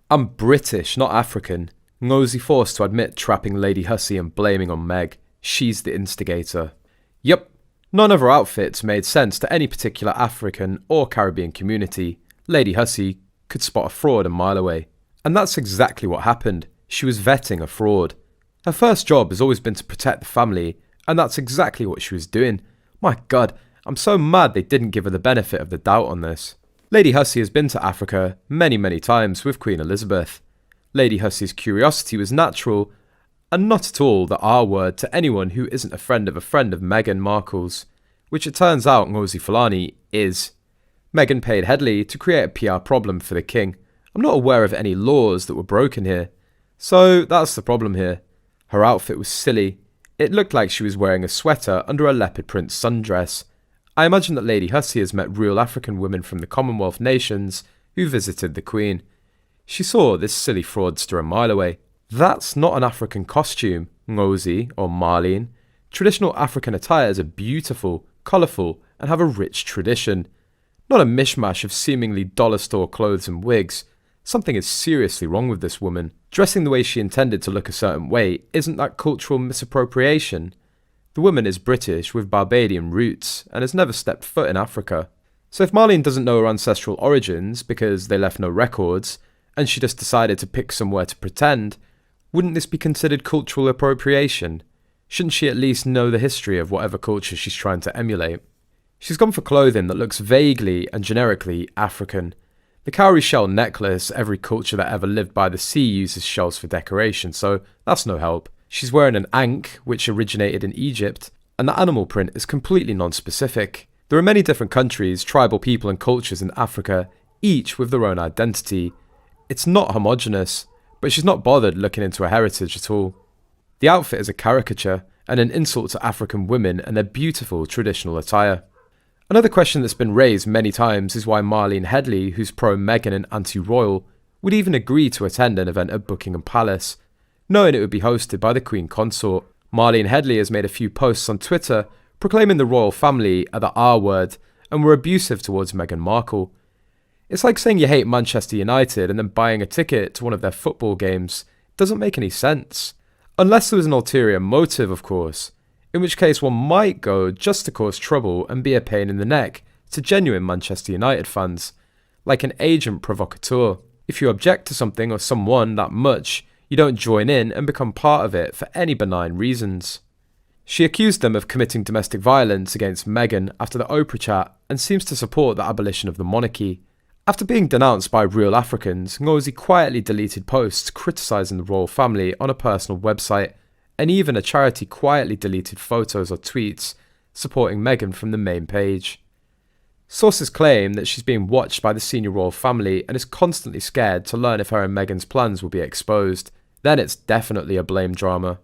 I'm British, not African. Ngozi forced to admit trapping Lady Hussey and blaming on Meg. She's the instigator. Yup, none of her outfits made sense to any particular African or Caribbean community. Lady Hussey could spot a fraud a mile away. And that's exactly what happened. She was vetting a fraud. Her first job has always been to protect the family, and that's exactly what she was doing. My god, I'm so mad they didn't give her the benefit of the doubt on this. Lady Hussey has been to Africa many times with Queen Elizabeth. Lady Hussey's curiosity was natural, and not at all the R word to anyone who isn't a friend of Meghan Markle's, which it turns out Ngozi Fulani is. Meghan paid Headley to create a PR problem for the king. I'm not aware of any laws that were broken here. So that's the problem here. Her outfit was silly. It looked like she was wearing a sweater under a leopard print sundress. I imagine that Lady Hussey has met real African women from the Commonwealth nations who visited the Queen. She saw this silly fraudster a mile away. That's not an African costume, Ngozi or Marlene. Traditional African attires are beautiful, colourful, and have a rich tradition. Not a mishmash of seemingly dollar store clothes and wigs. Something is seriously wrong with this woman. Dressing the way she intended to look a certain way, isn't that cultural misappropriation? The woman is British with Barbadian roots and has never stepped foot in Africa. So if Marlene doesn't know her ancestral origins because they left no records, and she just decided to pick somewhere to pretend, wouldn't this be considered cultural appropriation? Shouldn't she at least know the history of whatever culture she's trying to emulate? She's gone for clothing that looks vaguely and generically African. The cowrie shell necklace, every culture that ever lived by the sea uses shells for decoration, so that's no help. She's wearing an ankh, which originated in Egypt, and the animal print is completely non-specific. There are many different countries, tribal people and cultures in Africa, each with their own identity. It's not homogenous, but she's not bothered looking into her heritage at all. The outfit is a caricature and an insult to African women and their beautiful traditional attire. Another question that's been raised many times is why Marlene Headley, who's pro-Meghan and anti-royal, would even agree to attend an event at Buckingham Palace, knowing it would be hosted by the Queen Consort. Marlene Headley has made a few posts on Twitter proclaiming the royal family are the R word and were abusive towards Meghan Markle. It's like saying you hate Manchester United and then buying a ticket to one of their football games. It doesn't make any sense. Unless there was an ulterior motive, of course, in which case one might go just to cause trouble and be a pain in the neck to genuine Manchester United fans, like an agent provocateur. If you object to something or someone that much, you don't join in and become part of it for any benign reasons. She accused them of committing domestic violence against Meghan after the Oprah chat and seems to support the abolition of the monarchy. After being denounced by real Africans, Ngozi quietly deleted posts criticising the royal family on a personal website, and even a charity quietly deleted photos or tweets supporting Meghan from the main page. Sources claim that she's being watched by the senior royal family and is constantly scared to learn if her and Meghan's plans will be exposed. Then it's definitely a blame drama.